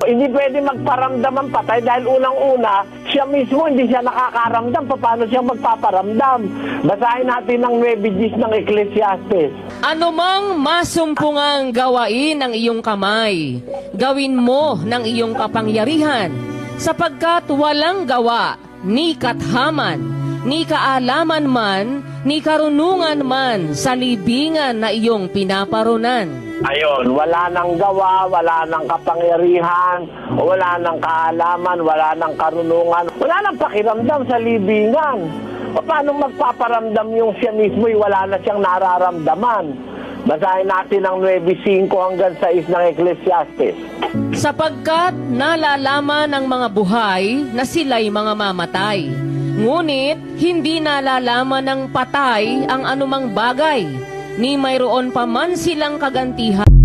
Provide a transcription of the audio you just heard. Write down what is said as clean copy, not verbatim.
Hindi pwede magparamdam ang patay dahil unang-una, siya mismo hindi siya nakakaramdam. Paano siya magpaparamdam? Basahin natin ang 9:10 ng Ecclesiastes. Anumang masumpungang gawain ng iyong kamay, gawin mo ng iyong kapangyarihan, sapagkat walang gawa, ni kathaman, ni kaalaman man, ni karunungan man sa libingan na iyong pinaparunan. Ayon, wala nang gawa, wala nang kapangyarihan, wala nang kaalaman, wala nang karunungan, wala nang pakiramdam sa libingan. Paano magpaparamdam yung siya mismo, wala na siyang nararamdaman? Basahin natin ang 9:5 hanggang 6 ng Ecclesiastes. Sapagkat nalalaman ng mga buhay na sila'y mga mamatay, ngunit hindi nalalaman ng patay ang anumang bagay, ni mayroon pa man silang kagantihan.